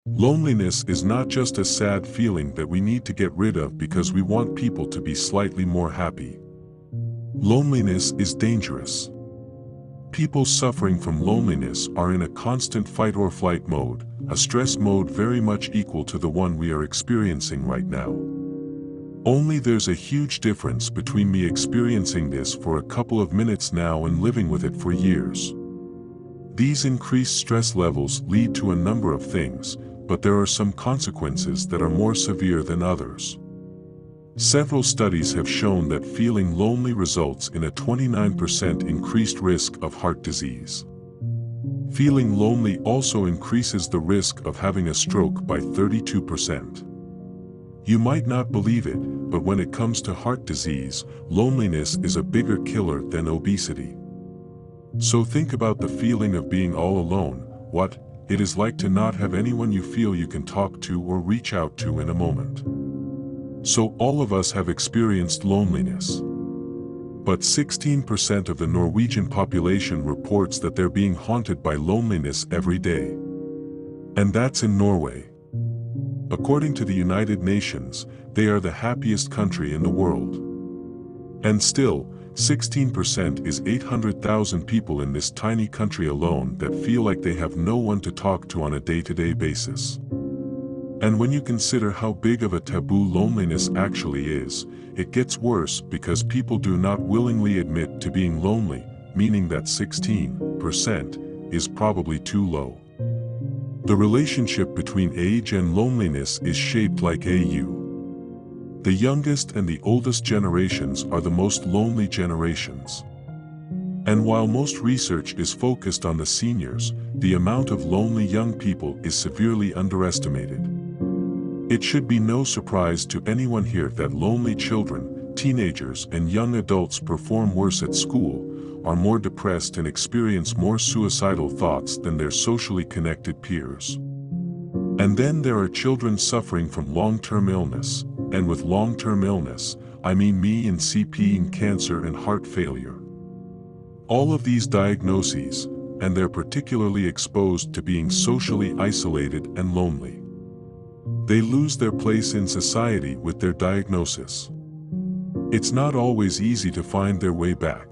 Loneliness is not just a sad feeling that we need to get rid of because we want people to be slightly more happy. Loneliness is dangerous. People suffering from loneliness are in a constant fight or flight mode, a stress mode very much equal to the one we are experiencing right now. Only there's a huge difference between me experiencing this for a couple of minutes now and living with it for years. These increased stress levels lead to a number of things, but there are some consequences that are more severe than others. Several studies have shown that feeling lonely results in a 29% increased risk of heart disease. Feeling lonely also increases the risk of having a stroke by 32%. You might not believe it, but when it comes to heart disease, loneliness is a bigger killer than obesity. So think about the feeling of being all alone, what it is like to not have anyone you feel you can talk to or reach out to in a moment. So all of us have experienced loneliness. But 16% of the Norwegian population reports that they're being haunted by loneliness every day. And that's in Norway. According to the United Nations, they are the happiest country in the world. And still, 16% is 800,000 people in this tiny country alone that feel like they have no one to talk to on a day-to-day basis. And when you consider how big of a taboo loneliness actually is, it gets worse because people do not willingly admit to being lonely, meaning that 16% is probably too low. The relationship between age and loneliness is shaped like a U. The youngest and the oldest generations are the most lonely generations. And while most research is focused on the seniors, the amount of lonely young people is severely underestimated. It should be no surprise to anyone here that lonely children, teenagers, and young adults perform worse at school, are more depressed and experience more suicidal thoughts than their socially connected peers. And then there are children suffering from long-term illness, and with long-term illness, I mean me in CP and cancer and heart failure. All of these diagnoses, and they're particularly exposed to being socially isolated and lonely. They lose their place in society with their diagnosis. It's not always easy to find their way back.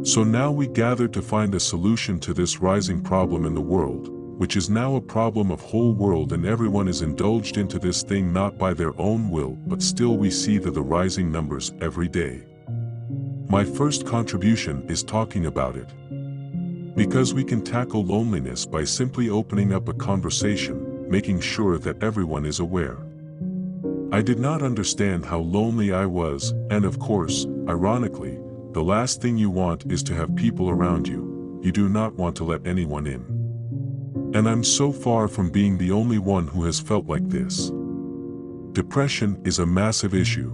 So now we gather to find a solution to this rising problem in the world, which is now a problem of whole world, and everyone is indulged into this thing not by their own will, but still we see the rising numbers every day. My first contribution is talking about it. Because we can tackle loneliness by simply opening up a conversation, making sure that everyone is aware. I did not understand how lonely I was, and of course, ironically, the last thing you want is to have people around you. You do not want to let anyone in. And I'm so far from being the only one who has felt like this. Depression is a massive issue.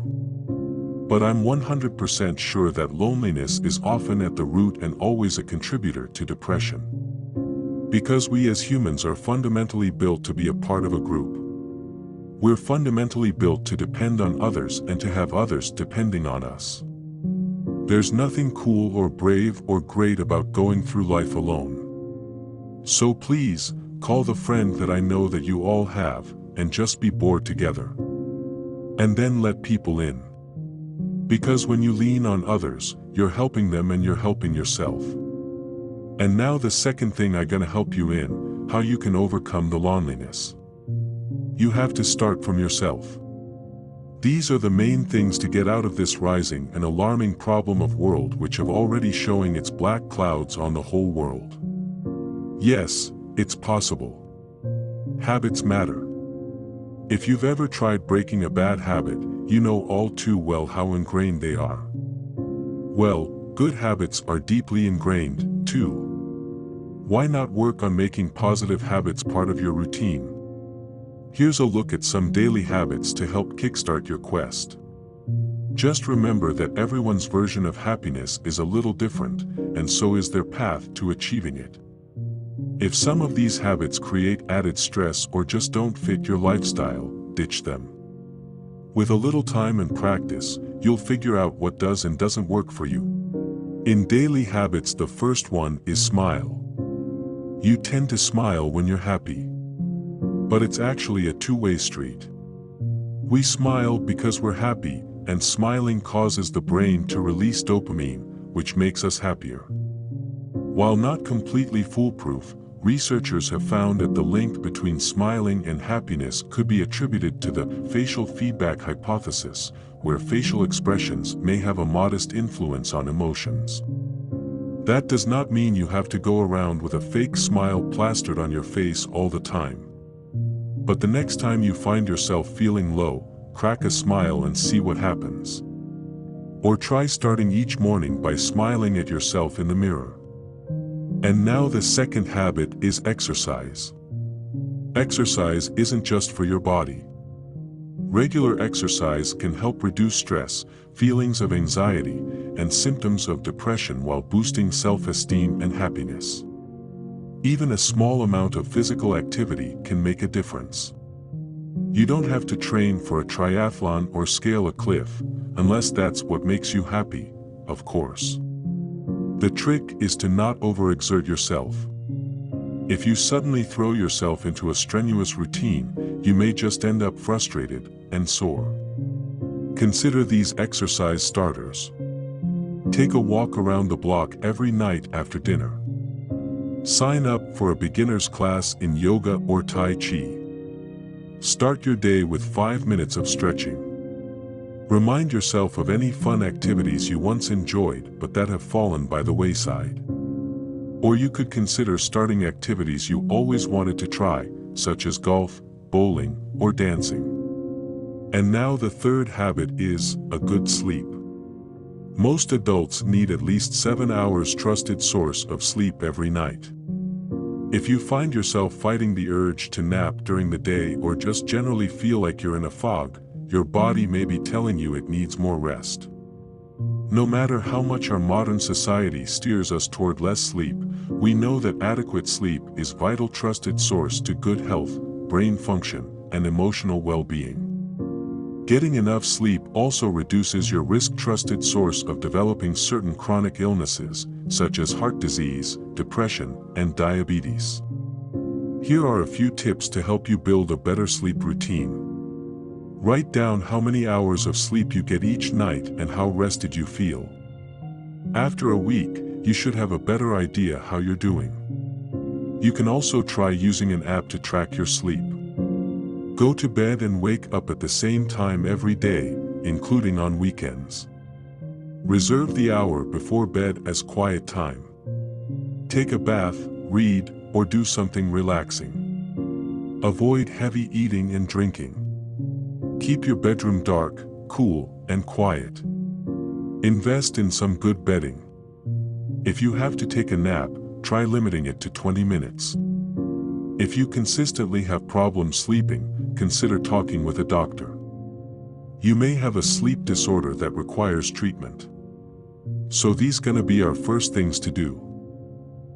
But I'm 100% sure that loneliness is often at the root and always a contributor to depression. Because we as humans are fundamentally built to be a part of a group. We're fundamentally built to depend on others and to have others depending on us. There's nothing cool or brave or great about going through life alone. So please, call the friend that I know that you all have, and just be bored together. And then let people in. Because when you lean on others, you're helping them and you're helping yourself. And now the second thing I'm gonna help you in, how you can overcome the loneliness. You have to start from yourself. These are the main things to get out of this rising and alarming problem of world which have already showing its black clouds on the whole world. Yes, it's possible. Habits matter. If you've ever tried breaking a bad habit, you know all too well how ingrained they are. Well, good habits are deeply ingrained, too. Why not work on making positive habits part of your routine? Here's a look at some daily habits to help kickstart your quest. Just remember that everyone's version of happiness is a little different, and so is their path to achieving it. If some of these habits create added stress or just don't fit your lifestyle, ditch them. With a little time and practice, you'll figure out what does and doesn't work for you. In daily habits, the first one is smile. You tend to smile when you're happy. But it's actually a two-way street. We smile because we're happy, and smiling causes the brain to release dopamine, which makes us happier. While not completely foolproof, researchers have found that the link between smiling and happiness could be attributed to the facial feedback hypothesis, where facial expressions may have a modest influence on emotions. That does not mean you have to go around with a fake smile plastered on your face all the time. But the next time you find yourself feeling low, crack a smile and see what happens. Or try starting each morning by smiling at yourself in the mirror. And now the second habit is exercise. Exercise isn't just for your body. Regular exercise can help reduce stress, feelings of anxiety, and symptoms of depression while boosting self-esteem and happiness. Even a small amount of physical activity can make a difference. You don't have to train for a triathlon or scale a cliff, unless that's what makes you happy, of course. The trick is to not overexert yourself. If you suddenly throw yourself into a strenuous routine, you may just end up frustrated and sore. Consider these exercise starters. Take a walk around the block every night after dinner. Sign up for a beginner's class in yoga or Tai Chi. Start your day with 5 minutes of stretching. Remind yourself of any fun activities you once enjoyed but that have fallen by the wayside. Or you could consider starting activities you always wanted to try, such as golf, bowling, or dancing. And now the third habit is a good sleep. Most adults need at least 7 hours trusted source of sleep every night. If you find yourself fighting the urge to nap during the day or just generally feel like you're in a fog, your body may be telling you it needs more rest. No matter how much our modern society steers us toward less sleep, we know that adequate sleep is a vital trusted source to good health, brain function, and emotional well-being. Getting enough sleep also reduces your risk trusted source of developing certain chronic illnesses, such as heart disease, depression, and diabetes. Here are a few tips to help you build a better sleep routine. Write down how many hours of sleep you get each night and how rested you feel. After a week, you should have a better idea how you're doing. You can also try using an app to track your sleep. Go to bed and wake up at the same time every day, including on weekends. Reserve the hour before bed as quiet time. Take a bath, read, or do something relaxing. Avoid heavy eating and drinking. Keep your bedroom dark, cool, and quiet. Invest in some good bedding. If you have to take a nap, try limiting it to 20 minutes. If you consistently have problems sleeping, consider talking with a doctor. You may have a sleep disorder that requires treatment. So these gonna be our first things to do.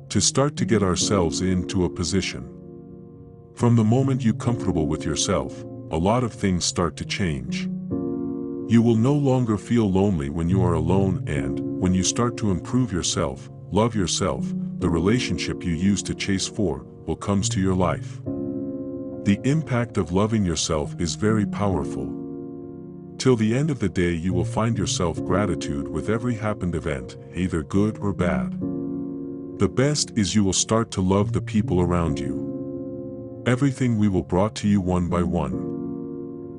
To start to get ourselves into a position. From the moment you're comfortable with yourself, a lot of things start to change. You will no longer feel lonely when you are alone, and when you start to improve yourself, love yourself, the relationship you used to chase for will come to your life. The impact of loving yourself is very powerful. Till the end of the day you will find yourself gratitude with every happened event, either good or bad. The best is you will start to love the people around you. Everything we will brought to you one by one.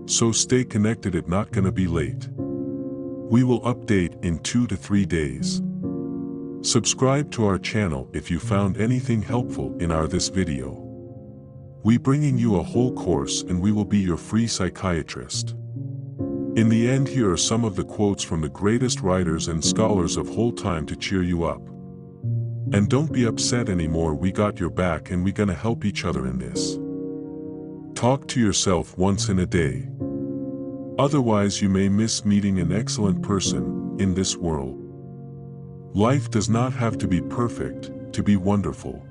So stay connected, it's not gonna be late. We will update in 2 to 3 days. Subscribe to our channel if you found anything helpful in this video. We bringing you a whole course and we will be your free psychiatrist. In the end, here are some of the quotes from the greatest writers and scholars of whole time to cheer you up. And don't be upset anymore, we got your back and we gonna help each other in this. Talk to yourself once in a day. Otherwise you may miss meeting an excellent person in this world. Life does not have to be perfect to be wonderful.